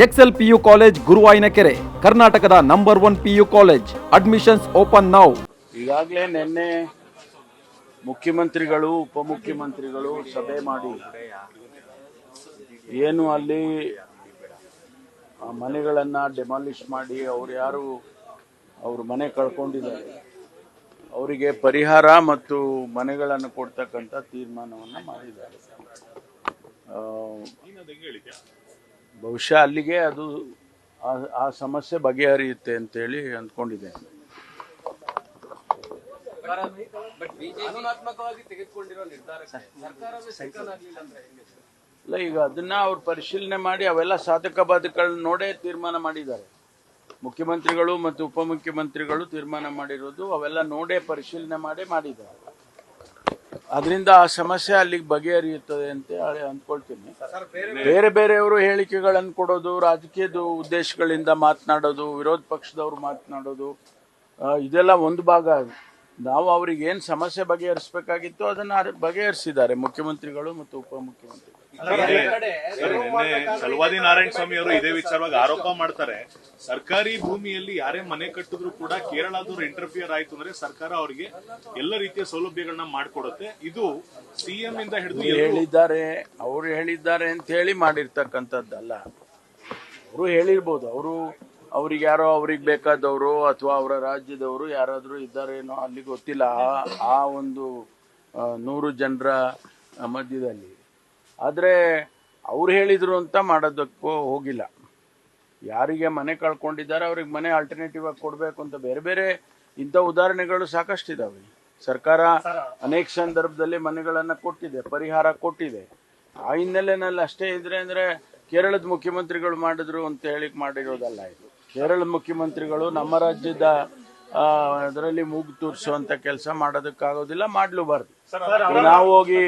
Excel PU college ಗುರುವಾಯಿನಕೆರೆ, ಕರ್ನಾಟಕದ number 1 PU college. Admissions open now. ಈಗಾಗಲೇ ನಿನ್ನೆ ಮುಖ್ಯಮಂತ್ರಿಗಳು ಉಪಮುಖ್ಯಮಂತ್ರಿಗಳು ಸಭೆ ಮಾಡಿ ಏನು ಅಲ್ಲಿ ಮನೆಗಳನ್ನು ಡೆಮಾಲಿಷ್ ಮಾಡಿ ಅವ್ರ ಮನೆ ಕಳ್ಕೊಂಡಿದ್ದಾರೆ ಅವರಿಗೆ ಪರಿಹಾರ ಮತ್ತು ಮನೆಗಳನ್ನು ಕೊಡ್ತಕ್ಕಂಥ ತೀರ್ಮಾನವನ್ನು ಮಾಡಿದ್ದಾರೆ. ಬಹುಶಃ ಅಲ್ಲಿಗೆ ಅದು ಆ ಸಮಸ್ಯೆ ಬಗೆಹರಿಯುತ್ತೆ ಅಂತೇಳಿ ಅಂದ್ಕೊಂಡಿದ್ದೇನೆ. ಇಲ್ಲ, ಈಗ ಅದನ್ನ ಅವ್ರು ಪರಿಶೀಲನೆ ಮಾಡಿ ಅವೆಲ್ಲ ಸಾಧಕ ಬಾಧಕಗಳನ್ನ ನೋಡೇ ತೀರ್ಮಾನ ಮಾಡಿದ್ದಾರೆ. ಮುಖ್ಯಮಂತ್ರಿಗಳು ಮತ್ತು ಉಪಮುಖ್ಯಮಂತ್ರಿಗಳು ತೀರ್ಮಾನ ಮಾಡಿರೋದು ಅವೆಲ್ಲ ನೋಡೇ ಪರಿಶೀಲನೆ ಮಾಡಿದ್ದಾರೆ. ಅದರಿಂದ ಆ ಸಮಸ್ಯೆ ಅಲ್ಲಿಗೆ ಬಗೆಹರಿಯುತ್ತದೆ ಅಂತ ಅಂದ್ಕೊಳ್ತೀನಿ. ಬೇರೆ ಬೇರೆಯವರು ಹೇಳಿಕೆಗಳನ್ನು ಕೊಡೋದು, ರಾಜಕೀಯದ ಉದ್ದೇಶಗಳಿಂದ ಮಾತನಾಡೋದು, ವಿರೋಧ ಪಕ್ಷದವರು ಮಾತನಾಡೋದು, ಇದೆಲ್ಲ ಒಂದು ಭಾಗ. ನಾವು ಅವ್ರಿಗೆ ಏನು ಸಮಸ್ಯೆ ಬಗೆಹರಿಸಬೇಕಾಗಿತ್ತು ಅದನ್ನ ಬಗೆಹರಿಸಿದ್ದಾರೆ ಮುಖ್ಯಮಂತ್ರಿಗಳು ಮತ್ತು ಉಪಮುಖ್ಯಮಂತ್ರಿಗಳು. ಸಲವಾದಿ ನಾರಾಯಣ ಸ್ವಾಮಿ ಅವರು ಇದೇ ವಿಚಾರವಾಗಿ ಆರೋಪ ಮಾಡ್ತಾರೆ. ಸರ್ಕಾರಿ ಭೂಮಿಯಲ್ಲಿ ಯಾರೇ ಮನೆ ಕಟ್ಟಿದ್ರು ಕೂಡ ಕೇರಳದವರು ಇಂಟರ್ಫಿಯರ್ ಆಯ್ತು ಅಂದ್ರೆ ಸರ್ಕಾರ ಅವರಿಗೆ ಎಲ್ಲ ರೀತಿಯ ಸೌಲಭ್ಯಗಳನ್ನ ಮಾಡ್ಕೊಡುತ್ತೆ. ಇದು ಸಿಎಂ ಇಂದ ಹಿಡಿದು ಅವ್ರು ಹೇಳಿದ್ದಾರೆ ಅಂತ ಹೇಳಿ ಮಾಡಿರ್ತಕ್ಕಂಥದ್ದಲ್ಲ. ಅವರು ಹೇಳಿರ್ಬೋದು, ಅವ್ರಿಗೆ ಯಾರೋ ಅವ್ರಿಗೆ ಬೇಕಾದವರು ಅಥವಾ ಅವರ ರಾಜ್ಯದವರು ಯಾರಾದ್ರೂ ಇದ್ದಾರೇನೋ ಅಲ್ಲಿ ಗೊತ್ತಿಲ್ಲ. ಆ ಒಂದು 100 ಜನರ ಮಧ್ಯದಲ್ಲಿ ಆದರೆ ಅವ್ರು ಹೇಳಿದ್ರು ಅಂತ ಮಾಡೋದಕ್ಕೂ ಹೋಗಿಲ್ಲ. ಯಾರಿಗೆ ಮನೆ ಕಳ್ಕೊಂಡಿದ್ದಾರೆ ಅವ್ರಿಗೆ ಮನೆ ಆಲ್ಟರ್ನೇಟಿವ್ ಆಗಿ ಕೊಡಬೇಕು ಅಂತ ಬೇರೆ ಬೇರೆ ಇಂಥ ಉದಾಹರಣೆಗಳು ಸಾಕಷ್ಟಿದಾವೆ. ಸರ್ಕಾರ ಅನೇಕ ಸಂದರ್ಭದಲ್ಲಿ ಮನೆಗಳನ್ನು ಕೊಟ್ಟಿದೆ, ಪರಿಹಾರ ಕೊಟ್ಟಿದೆ. ಆ ಹಿನ್ನೆಲೆಯಲ್ಲಿ ಅಷ್ಟೇ ಇದ್ರೆ ಅಂದ್ರೆ ಕೇರಳದ ಮುಖ್ಯಮಂತ್ರಿಗಳು ಮಾಡಿದ್ರು ಅಂತ ಹೇಳಿ ಮಾಡಿರೋದಲ್ಲ. ಇದು ಕೇರಳದ ಮುಖ್ಯಮಂತ್ರಿಗಳು ನಮ್ಮ ರಾಜ್ಯದ ಅದರಲ್ಲಿ ಮೂಗು ತೂರಿಸುವಂತ ಕೆಲಸ ಮಾಡೋದಕ್ಕಾಗೋದಿಲ್ಲ, ಮಾಡ್ಲೂಬಾರ್ದು. ನಾವು ಹೋಗಿ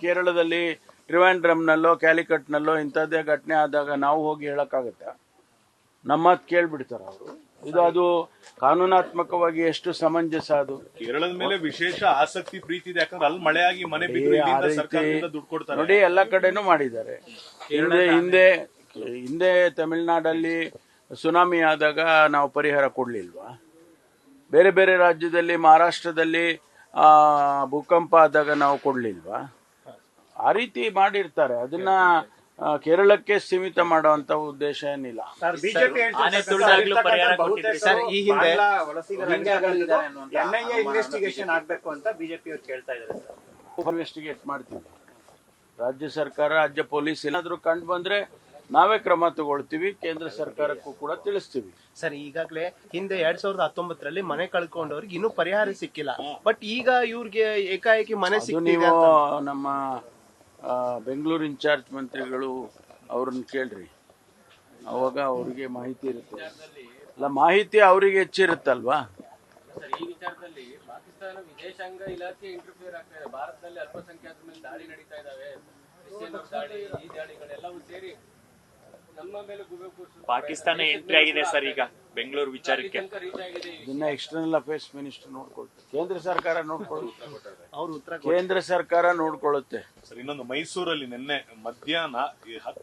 ಕೇರಳದಲ್ಲಿ ಟ್ರಿವಾಂಡ್ರಮ್ನಲ್ಲೋ ಕ್ಯಾಲಿಕಟ್ನಲ್ಲೋ ಇಂಥದ್ದೇ ಘಟನೆ ಆದಾಗ ನಾವು ಹೋಗಿ ಹೇಳಕ್ಕಾಗತ್ತಾ? ನಮ್ಮ ಮಾತು ಕೇಳ್ಬಿಡ್ತಾರ ಅವರು. ಅದು ಕಾನೂನಾತ್ಮಕವಾಗಿ ಎಷ್ಟು ಸಮಂಜಸ? ಅದು ಕೇರಳದ ಮೇಲೆ ವಿಶೇಷ ಆಸಕ್ತಿ ಪ್ರೀತಿ ಇದೆ, ಯಾಕಂದ್ರೆ ಅಲ್ಲಿ ಮಳೆಯಾಗಿ ಮನೆ ಸರ್ಕಾರದಿಂದ ದುಡ್ಡು ಕೊಡ್ತಾರೆ. ನೋಡಿ, ಎಲ್ಲ ಕಡೆನೂ ಮಾಡಿದ್ದಾರೆ. ಹಿಂದೆ ತಮಿಳುನಾಡಲ್ಲಿ ಸುನಾಮಿ ಆದಾಗ ನಾವು ಪರಿಹಾರ ಕೊಡ್ಲಿಲ್ವಾ? ಬೇರೆ ಬೇರೆ ರಾಜ್ಯದಲ್ಲಿ, ಮಹಾರಾಷ್ಟ್ರದಲ್ಲಿ ಭೂಕಂಪ ಆದಾಗ ನಾವು ಕೊಡ್ಲಿಲ್ವಾ? ಆ ರೀತಿ ಮಾಡಿರ್ತಾರೆ. ಅದನ್ನ ಕೇರಳಕ್ಕೆ ಸೀಮಿತ ಮಾಡುವಂತ ಉದ್ದೇಶ ಏನಿಲ್ಲ. ಇನ್ವೆಸ್ಟಿಗೇಟ್ ಮಾಡ್ತೀವಿ. ರಾಜ್ಯ ಸರ್ಕಾರ, ರಾಜ್ಯ ಪೊಲೀಸ್ ಏನಾದ್ರೂ ಕಂಡು ಬಂದ್ರೆ ನಾವೇ ಕ್ರಮ ತಗೊಳ್ತೀವಿ. ಕೇಂದ್ರ ಸರ್ಕಾರಕ್ಕೂ ಕೂಡ ತಿಳಿಸ್ತೀವಿ. ಸರ್, ಈಗಾಗಲೇ ಹಿಂದೆ 2019ರಲ್ಲಿ ಮನೆ ಕಳ್ಕೊಂಡವ್ರಿಗೆ ಇನ್ನೂ ಪರಿಹಾರ ಸಿಕ್ಕಿಲ್ಲ. ಬಟ್ ಈಗ ಇವ್ರಿಗೆ ಏಕಾಏಕಿ ಮನೆ ಸಿಕ್ಕಿದೆ. ನೀವು ನಮ್ಮ ಬೆಂಗಳೂರು ಇನ್ಚಾರ್ಜ್ ಮಂತ್ರಿಗಳು ಅವ್ರನ್ನ ಕೇಳ್ರಿ, ಅವಾಗ ಅವ್ರಿಗೆ ಮಾಹಿತಿ ಇರುತ್ತೆ. ಅಲ್ಲ, ಮಾಹಿತಿ ಅವರಿಗೆ ಹೆಚ್ಚಿರುತ್ತಲ್ವಾ? ಈ ವಿಚಾರದಲ್ಲಿ ಪಾಕಿಸ್ತಾನ ವಿದೇಶಾಂಗ ಇಲಾಖೆ ಇಂಟರ್ಫಿಯರ್ ಆಗ್ತಾ ಇದೆ. ಭಾರತದಲ್ಲಿ ಅಲ್ಪಸಂಖ್ಯಾತರ ಮೇಲೆ ದಾಳಿ ನಡೀತಾ ಇದಾವೆ. ದಾಳಿ, ಈ ದಾಳಿಗಳೆಲ್ಲವೂ ಸೇರಿ ನಮ್ಮ ಮೇಲೆ ಪಾಕಿಸ್ತಾನ ಎಂಟ್ರಿ ಆಗಿದೆ ಸರ್ ಈಗ ಬೆಂಗಳೂರು ವಿಚಾರಕ್ಕೆ. ಇದನ್ನ ಎಕ್ಸ್ಟರ್ನಲ್ ಅಫೇರ್ಸ್ ಮಿನಿಸ್ಟರ್ ನೋಡ್ಕೊಳ್ತಾರೆ, ಕೇಂದ್ರ ಸರ್ಕಾರ ನೋಡ್ಕೊಳ್ಳುತ್ತೆ. ಕೇಂದ್ರ ಸರ್ಕಾರ ನೋಡ್ಕೊಳ್ಳುತ್ತೆ. ಸರ್, ಇನ್ನೊಂದು ಮೈಸೂರಲ್ಲಿ ನಿನ್ನೆ ಮಧ್ಯಾಹ್ನ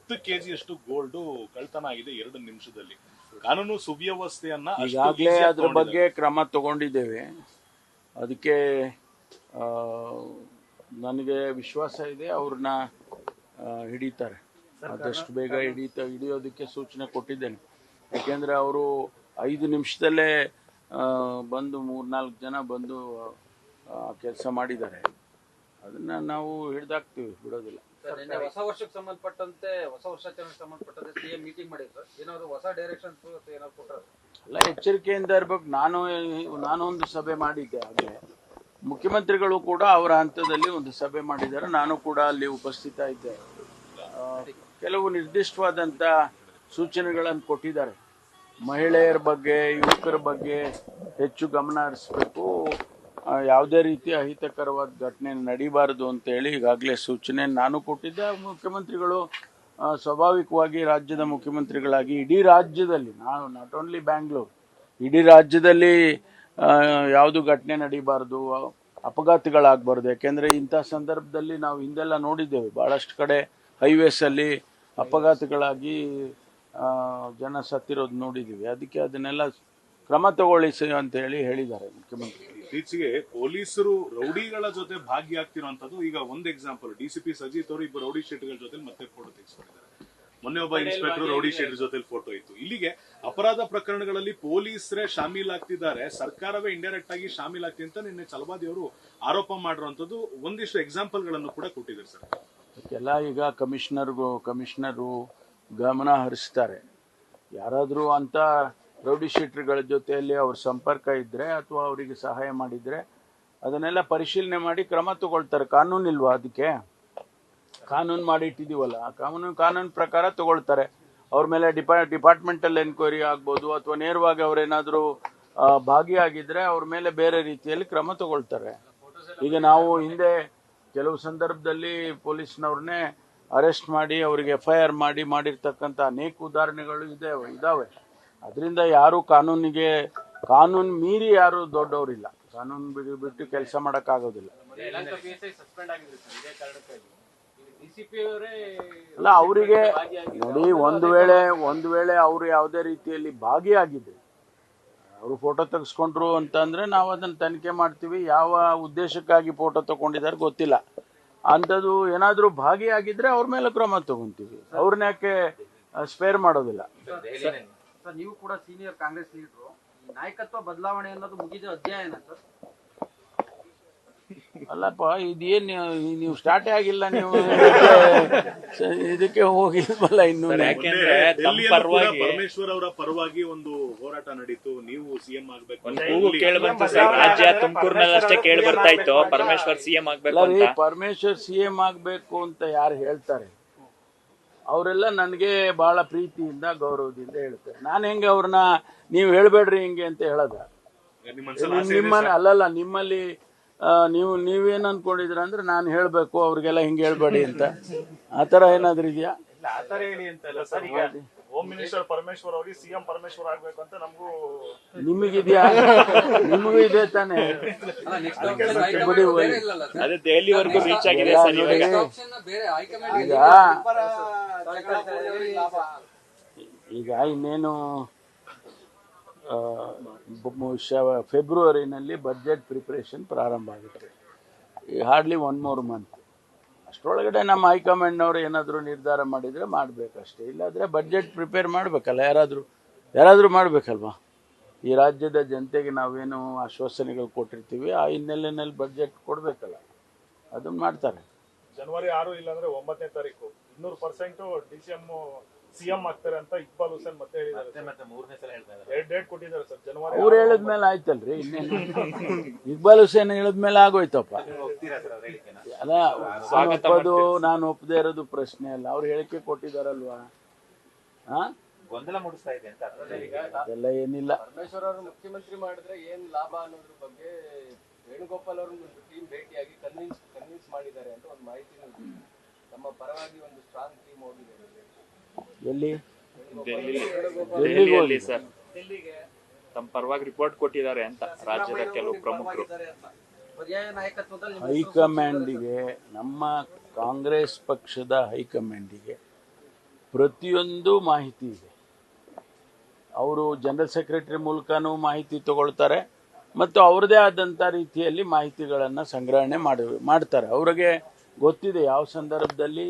10 kg ಗೋಲ್ಡ್ ಕಳ್ತನ ಆಗಿದೆ 2 ನಿಮಿಷದಲ್ಲಿ. ಕಾನೂನು ಸುವ್ಯವಸ್ಥೆಯನ್ನ ಈಗಾಗಲೇ ಅದ್ರ ಬಗ್ಗೆ ಕ್ರಮ ತಗೊಂಡಿದ್ದೇವೆ. ಅದಕ್ಕೆ ನನಗೆ ವಿಶ್ವಾಸ ಇದೆ, ಅವ್ರನ್ನ ಹಿಡಿತಾರೆ. ಆದಷ್ಟು ಬೇಗ ಹಿಡಿಯೋದಕ್ಕೆ ಸೂಚನೆ ಕೊಟ್ಟಿದ್ದೇನೆ. ಯಾಕೆಂದ್ರೆ ಅವರು 5 ನಿಮಿಷದಲ್ಲೇ ಬಂದು 3-4 ಜನ ಬಂದು ಕೆಲಸ ಮಾಡಿದ್ದಾರೆ. ಅದನ್ನ ನಾವು ಹಿಡಿದಾಕ್ತಿವಿ, ಬಿಡೋದಿಲ್ಲ. ಹೊಸ ವರ್ಷಕ್ಕೆ ಸಂಬಂಧಪಟ್ಟಂತೆ, ಹೊಸ ವರ್ಷಾಚರಣೆಗೆ ಸಂಬಂಧಪಟ್ಟಂತೆ ಸಿಎಂ ಮೀಟಿಂಗ್ ಮಾಡಿದ್ರು. ಏನಾದ್ರು ಹೊಸ ಡೈರೆಕ್ಷನ್ಸ್ ಏನಾದ್ರು ಕೊಟ್ಟರು? ಎಲ್ಲ ಎಚ್ಚರಿಕೆಯಿಂದ ಇರ್ಬೇಕು. ನಾನು ಒಂದು ಸಭೆ ಮಾಡಿದ್ದೆ. ಆಗಲೇ ಮುಖ್ಯಮಂತ್ರಿಗಳು ಕೂಡ ಅವರ ಹಂತದಲ್ಲಿ ಒಂದು ಸಭೆ ಮಾಡಿದ್ದಾರೆ. ನಾನು ಕೂಡ ಅಲ್ಲಿ ಉಪಸ್ಥಿತ ಇದ್ದೆ. ಕೆಲವು ನಿರ್ದಿಷ್ಟವಾದಂಥ ಸೂಚನೆಗಳನ್ನು ಕೊಟ್ಟಿದ್ದಾರೆ. ಮಹಿಳೆಯರ ಬಗ್ಗೆ, ಯುವಕರ ಬಗ್ಗೆ ಹೆಚ್ಚು ಗಮನ ಹರಿಸಬೇಕು. ಯಾವುದೇ ರೀತಿ ಅಹಿತಕರವಾದ ಘಟನೆ ನಡೀಬಾರದು ಅಂತೇಳಿ ಈಗಾಗಲೇ ಸೂಚನೆ ನಾನು ಕೊಟ್ಟಿದ್ದೆ. ಮುಖ್ಯಮಂತ್ರಿಗಳು ಸ್ವಾಭಾವಿಕವಾಗಿ ರಾಜ್ಯದ ಮುಖ್ಯಮಂತ್ರಿಗಳಾಗಿ ಇಡೀ ರಾಜ್ಯದಲ್ಲಿ, ನಾವು ನಾಟ್ ಓನ್ಲಿ ಬ್ಯಾಂಗ್ಳೂರು, ಇಡೀ ರಾಜ್ಯದಲ್ಲಿ ಯಾವುದು ಘಟನೆ ನಡೀಬಾರ್ದು, ಅಪಘಾತಗಳಾಗಬಾರ್ದು. ಯಾಕೆಂದರೆ ಇಂಥ ಸಂದರ್ಭದಲ್ಲಿ ನಾವು ಹಿಂದೆಲ್ಲ ನೋಡಿದ್ದೇವೆ, ಭಾಳಷ್ಟು ಕಡೆ ಹೈವೇಸಲ್ಲಿ ಅಪಘಾತಗಳಾಗಿ ಜನ ಸತ್ತಿರೋದು ನೋಡಿದ್ದೀವಿ. ಅದಕ್ಕೆ ಅದನ್ನೆಲ್ಲ ಕ್ರಮ ತಗೊಳ್ಳಿಸಿ ಅಂತ ಹೇಳಿದ್ದಾರೆ ಮುಖ್ಯಮಂತ್ರಿ. ಇತ್ತೀಚೆಗೆ ಪೊಲೀಸರು ರೌಡಿಗಳ ಜೊತೆ ಭಾಗಿಯಾಗ್ತಿರುವಂತದ್ದು ಈಗ ಒಂದು ಎಕ್ಸಾಂಪಲ್, ಡಿಸಿಪಿ ಸಜಿತ್ ಅವರು ಇಬ್ಬರು ರೌಡಿ ಶೀಟ್ಗಳ ಜೊತೆ ಮತ್ತೆ ಫೋಟೋ ತೆಗೆಸ್ಕೊಂಡಿದ್ದಾರೆ. ಮೊನ್ನೆ ಒಬ್ಬ ಇನ್ಸ್ಪೆಕ್ಟರ್ ರೌಡಿ ಶೀಟರ್ ಜೊತೆ ಫೋಟೋ ಇತ್ತು. ಇಲ್ಲಿಗೆ ಅಪರಾಧ ಪ್ರಕರಣಗಳಲ್ಲಿ ಪೊಲೀಸರೇ ಶಾಮೀಲಾಗ್ತಿದ್ದಾರೆ, ಸರ್ಕಾರವೇ ಇಂಡೈರೆಕ್ಟ್ ಆಗಿ ಶಾಮೀಲಾಗ್ತಿ ಅಂತ ನಿನ್ನೆ ಚಲವಾದಿ ಅವರು ಆರೋಪ ಮಾಡಿರುವಂತದ್ದು ಒಂದಿಷ್ಟು ಎಕ್ಸಾಂಪಲ್ ಗಳನ್ನು ಕೂಡ ಕೊಟ್ಟಿದ್ದಾರೆ ಸರ್. ಅದಕ್ಕೆಲ್ಲ ಈಗ ಕಮಿಷನರು ಗಮನ ಹರಿಸ್ತಾರೆ. ಯಾರಾದರೂ ಅಂತ ರೌಡಿ ಶೀಟರ್ಗಳ ಜೊತೆಯಲ್ಲಿ ಅವ್ರ ಸಂಪರ್ಕ ಇದ್ರೆ ಅಥವಾ ಅವರಿಗೆ ಸಹಾಯ ಮಾಡಿದ್ರೆ ಅದನ್ನೆಲ್ಲ ಪರಿಶೀಲನೆ ಮಾಡಿ ಕ್ರಮ ತಗೊಳ್ತಾರೆ. ಕಾನೂನಿಲ್ವಾ ಅದಕ್ಕೆ? ಕಾನೂನು ಮಾಡಿ ಇಟ್ಟಿದೀವಲ್ಲ, ಕಾನೂನು ಪ್ರಕಾರ ತಗೊಳ್ತಾರೆ. ಅವ್ರ ಮೇಲೆ ಡಿಪಾರ್ಟ್ಮೆಂಟಲ್ ಎನ್ಕ್ವೈರಿ ಆಗ್ಬೋದು ಅಥವಾ ನೇರವಾಗಿ ಅವ್ರೇನಾದರೂ ಭಾಗಿಯಾಗಿದ್ರೆ ಅವ್ರ ಮೇಲೆ ಬೇರೆ ರೀತಿಯಲ್ಲಿ ಕ್ರಮ ತಗೊಳ್ತಾರೆ. ಈಗ ನಾವು ಹಿಂದೆ ಕೆಲವು ಸಂದರ್ಭದಲ್ಲಿ ಪೊಲೀಸ್ನವ್ರನ್ನೇ ಅರೆಸ್ಟ್ ಮಾಡಿ ಅವರಿಗೆ FIR ಮಾಡಿರ್ತಕ್ಕಂಥ ಅನೇಕ ಉದಾಹರಣೆಗಳು ಇದಾವೆ. ಅದರಿಂದ ಯಾರು ಕಾನೂನು ಮೀರಿ ಯಾರು ದೊಡ್ಡವರಿಲ್ಲ. ಕಾನೂನು ಬಿಟ್ಟು ಕೆಲಸ ಮಾಡೋಕ್ಕಾಗೋದಿಲ್ಲ. ಅಲ್ಲ, ಅವರಿಗೆ ನೋಡಿ, ಒಂದು ವೇಳೆ ಅವರು ಯಾವುದೇ ರೀತಿಯಲ್ಲಿ ಭಾಗಿಯಾಗಿದ್ರೆ, ಅವರು ಫೋಟೋ ತೆಗೆಸ್ಕೊಂಡ್ರು ಅಂತಂದ್ರೆ ನಾವು ಅದನ್ನ ತನಿಖೆ ಮಾಡ್ತೀವಿ. ಯಾವ ಉದ್ದೇಶಕ್ಕಾಗಿ ಫೋಟೋ ತಗೊಂಡಿದ್ದಾರೆ ಗೊತ್ತಿಲ್ಲ. ಅಂಥದ್ದು ಏನಾದರೂ ಭಾಗಿಯಾಗಿದ್ರೆ ಅವ್ರ ಮೇಲೆ ಕ್ರಮ ತಗೊಂತೀವಿ. ಅವ್ರನ್ನ ಯಾಕೆ ಸ್ಪೇರ್ ಮಾಡೋದಿಲ್ಲ. ನೀವು ಕೂಡ ಸೀನಿಯರ್ ಕಾಂಗ್ರೆಸ್ ಲೀಡರು, ನಾಯಕತ್ವ ಬದಲಾವಣೆ ಅನ್ನೋದು ಮುಗಿದ ಅಧ್ಯಾಯನ ಸರ್? ಅಲ್ಲಪ್ಪ, ಇದೇನ್ ನೀವು ಸ್ಟಾರ್ಟೇ ಆಗಿಲ್ಲ, ನೀವು ಇದಕ್ಕೆ ಹೋಗಿಲ್ವಲ್ಲ ಇನ್ನು. ಪರಮೇಶ್ವರ್ ಅವರ ಪರವಾಗಿ ಒಂದು ಹೋರಾಟ ನಡೀತು, ನೀವು ಸಿಎಂ ಆಗ್ಬೇಕು ರಾಜ್ಯ ತುಮಕೂರಿನಲ್ಲಷ್ಟೇ ಕೇಳಿ ಬರ್ತಾ ಇತ್ತು ಪರಮೇಶ್ವರ್ ಸಿಎಂ ಆಗ್ಬೇಕು ಅಂತ. ಪರಮೇಶ್ವರ್ ಸಿಎಂ ಆಗ್ಬೇಕು ಅಂತ ಯಾರು ಹೇಳ್ತಾರೆ ಅವರೆಲ್ಲ ನನಗೆ ಬಹಳ ಪ್ರೀತಿಯಿಂದ ಗೌರವದಿಂದ ಹೇಳ್ತಾರೆ. ನಾನು ಹೆಂಗೆ ಅವ್ರನ್ನ ನೀವು ಹೇಳ್ಬೇಡ್ರಿ ಹಿಂಗೆ ಅಂತ ಹೇಳದ? ಅಲ್ಲಲ್ಲ, ನಿಮ್ಮಲ್ಲಿ ನೀವೇನ್ ಅನ್ಕೊಂಡಿದ್ರ ಅಂದ್ರೆ ನಾನು ಹೇಳ್ಬೇಕು ಅವ್ರಿಗೆಲ್ಲ ಹಿಂಗೆ ಹೇಳ್ಬೇಡಿ ಅಂತ, ಆತರ ಏನಾದ್ರೂ ಇದೆಯಾ? ಹೋಮ್ ಮಿನಿಸ್ಟರ್ ಪರಮೇಶ್ವರ್ ಅವರಿಗೆ ಸಿಎಂ ಪರಮೇಶ್ವರ್ ಆಗ್ಬೇಕು ಅಂತ ನಮಗೂ ನಿಮಗಿದ್ಯಾ? ನಿಮಗೂ ಇದೆ ತಾನೆ? ಅದು ದೆಹಲಿವರೆಗೂ ರೀಚ್ ಆಗಿದೆ ಸರ್. ಈಗ ಇನ್ನೇನು ಫೆಬ್ರವರಿನಲ್ಲಿ ಬಜೆಟ್ ಪ್ರಿಪರೇಷನ್ ಪ್ರಾರಂಭ ಆಗುತ್ತೆ. Hardly 1 more month. ಅಷ್ಟರೊಳಗಡೆ ನಮ್ಮ ಹೈಕಮಾಂಡ್ನವರು ಏನಾದರೂ ನಿರ್ಧಾರ ಮಾಡಿದರೆ ಮಾಡಬೇಕಷ್ಟೇ. ಇಲ್ಲಾದರೆ ಬಡ್ಜೆಟ್ ಪ್ರಿಪೇರ್ ಮಾಡಬೇಕಲ್ಲ, ಯಾರಾದರೂ ಮಾಡಬೇಕಲ್ವಾ? ಈ ರಾಜ್ಯದ ಜನತೆಗೆ ನಾವೇನು ಆಶ್ವಾಸನೆಗಳು ಕೊಟ್ಟಿರ್ತೀವಿ ಆ ಹಿನ್ನೆಲೆಯಲ್ಲಿ ಬಡ್ಜೆಟ್ ಕೊಡಬೇಕಲ್ಲ, ಅದನ್ನು ಮಾಡ್ತಾರೆ. ಜನವರಿ 6 ಇಲ್ಲಾಂದ್ರೆ 9ನೇ ತಾರೀಕು 200% ಸಿಎಂ ಆಗ್ತಾರೆ ಅಂತ ಇಕ್ಬಾಲ್ ಹುಸೇನ್ ಮತ್ತೆ ಹೇಳಿದ್ದಾರೆ. ಮತ್ತೆ 3ನೇ ಸಲ ಹೇಳ್ತಾ ಇದ್ದಾರೆ. 2 ಡೇಟ್ ಕೊಟ್ಟಿದ್ದಾರೆ ಸರ್. ಜನವರಿ ಅವ್ರು ಹೇಳಿದ್ಮೇಲೆ ಆಯ್ತಲ್ರಿ, ಇನ್ನೇನು ಇಕ್ಬಾಲ್ ಹುಸೇನ್ ಹೇಳಿದ್ಮೇಲೆ ಆಗೋಯ್ತಪ್ಪ. ಅಲ್ಲ, ನಾನು ಒಪ್ಪದೇ ಇರೋದು ಪ್ರಶ್ನೆ ಅಲ್ಲ, ಅವ್ರು ಹೇಳಿಕೆ ಕೊಟ್ಟಿದಾರಲ್ವಾ? ಗೊಂದಲ ಮೂಡಿಸ್ತಾ ಇದೆ ಅಂತ ಅದೆಲ್ಲ ಏನಿಲ್ಲ. ಪರಮೇಶ್ವರ್ ಅವರು ಮುಖ್ಯಮಂತ್ರಿ ಮಾಡಿದ್ರೆ ಏನ್ ಲಾಭ ಅನ್ನೋದ್ರ ಬಗ್ಗೆ ವೇಣುಗೋಪಾಲ್ ಅವರು ಟೀಮ್ ಭೇಟಿಯಾಗಿ ಕನ್ವಿನ್ಸ್ ಮಾಡಿದ್ದಾರೆ ಅಂತ ಒಂದು ಮಾಹಿತಿ ನಮ್ಮ ಪರವಾಗಿ ಒಂದು ಸ್ಟ್ರಾಂಗ್ ಟೀಮ್ ಹೋಗಿದೆ. ಎಲ್ಲಿ? ದೆಹಲಿಯಲ್ಲಿ ಸರ್, ತಮ್ಮ ಪರವಾಗಿ ರಿಪೋರ್ಟ್ ಕೊಟ್ಟಿದ್ದಾರೆ ಅಂತ ರಾಜ್ಯದ ಕೆಲವು ಪ್ರಮುಖರು. ಹೈಕಮಾಂಡಿಗೆ, ನಮ್ಮ ಕಾಂಗ್ರೆಸ್ ಪಕ್ಷದ ಹೈಕಮಾಂಡಿಗೆ ಪ್ರತಿಯೊಂದು ಮಾಹಿತಿ ಇದೆ. ಅವರು ಜನರಲ್ ಸೆಕ್ರೆಟರಿ ಮೂಲಕನೂ ಮಾಹಿತಿ ತಗೊಳ್ತಾರೆ ಮತ್ತು ಅವ್ರದೇ ಆದಂಥ ರೀತಿಯಲ್ಲಿ ಮಾಹಿತಿಗಳನ್ನು ಸಂಗ್ರಹಣೆ ಮಾಡ್ತಾರೆ. ಅವ್ರಿಗೆ ಗೊತ್ತಿದೆ ಯಾವ ಸಂದರ್ಭದಲ್ಲಿ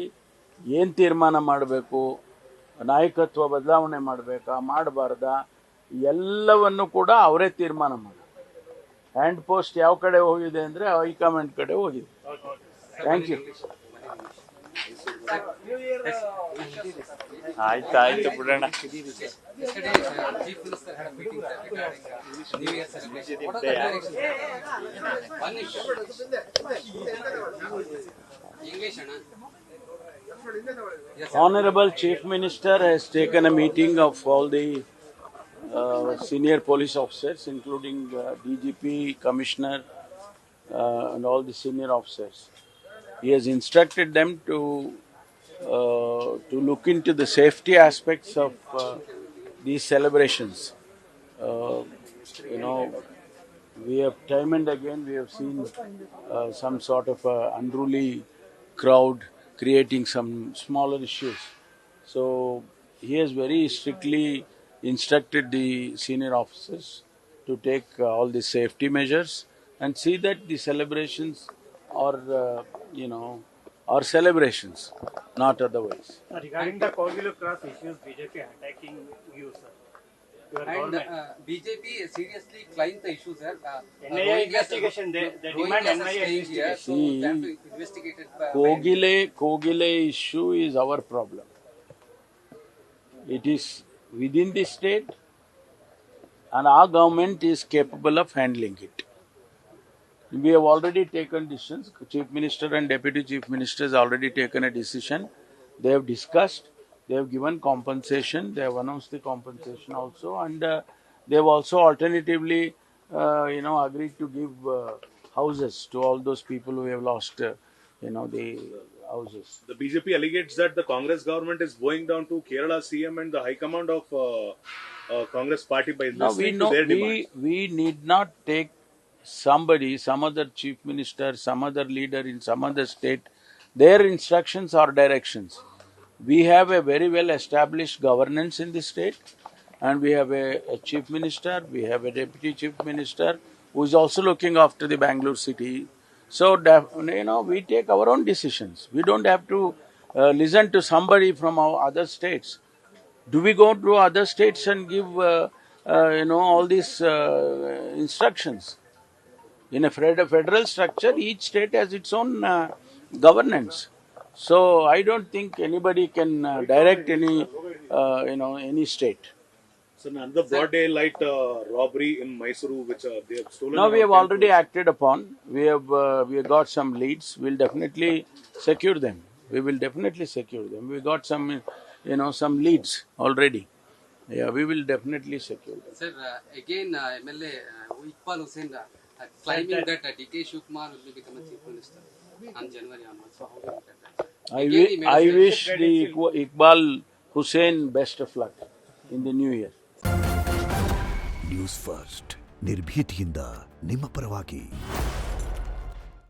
ಏನು ತೀರ್ಮಾನ ಮಾಡಬೇಕು, ನಾಯಕತ್ವ ಬದಲಾವಣೆ ಮಾಡಬೇಕಾ ಮಾಡಬಾರ್ದಾ, ಎಲ್ಲವನ್ನು ಕೂಡ ಅವರೇ ತೀರ್ಮಾನ ಮಾಡಿ. ಹ್ಯಾಂಡ್ ಪೋಸ್ಟ್ ಯಾವ ಕಡೆ ಹೋಗಿದೆ ಅಂದರೆ ಹೈಕಮಾಂಡ್ ಕಡೆ ಹೋಗಿದೆ. Thank you. ಆಯ್ತು ಬಿಡೋಣ. Honorable Chief Minister has taken a meeting of all the senior police officers, including DGP, Commissioner, and all the senior officers. He has instructed them to look into the safety aspects of these celebrations. We have time and again we have seen some sort of unruly crowd creating some smaller issues. So he has very strictly instructed the senior officers to take all the safety measures and see that the celebrations are, are celebrations, not otherwise. Regarding the Kogilo Cross issues, BJP attacking you, sir. Your And government. BJP seriously climbed the issue, sir. NIA investigation, they demand NIA investigation. So they have to investigate it. Kogile issue is our problem. It is within the state, and our government is capable of handling it. We have already taken decisions. Chief Minister and Deputy Chief Minister has already taken a decision. They have discussed. They have given compensation. They have announced the compensation also, and they have also alternatively, agreed to give houses to all those people who have lost, the houses. The BJP allegates that the Congress government is going down to Kerala CM and the High Command of Congress party by No, listening to their demands. we need not take somebody, some other chief minister, some other leader in some other state, their instructions or directions. We have a very well established governance in the state, and we have a chief minister, we have a deputy chief minister who is also looking after the Bangalore city. So, we take our own decisions. We don't have to listen to somebody from our other states. Do we go to other states and give, all these instructions? In a federal structure, each state has its own governance. So I don't think anybody can direct any state. So another broad daylight robbery in Mysuru, which they have stolen. Now we have our already temples. acted upon. We have got some leads. We'll definitely secure them. We will definitely secure them. We got some leads already. Yeah, we will definitely secure them. Sir, again, MLA Iqbal Hussain claiming that DK Shivkumar will become a chief minister on January onwards. So how do you look at that, sir? I wish the Iqbal Hussain best of luck in the new year. News first ನಿರ್ಭೀತಿಯಿಂದ ನಿಮ್ಮ ಪರವಾಗಿ.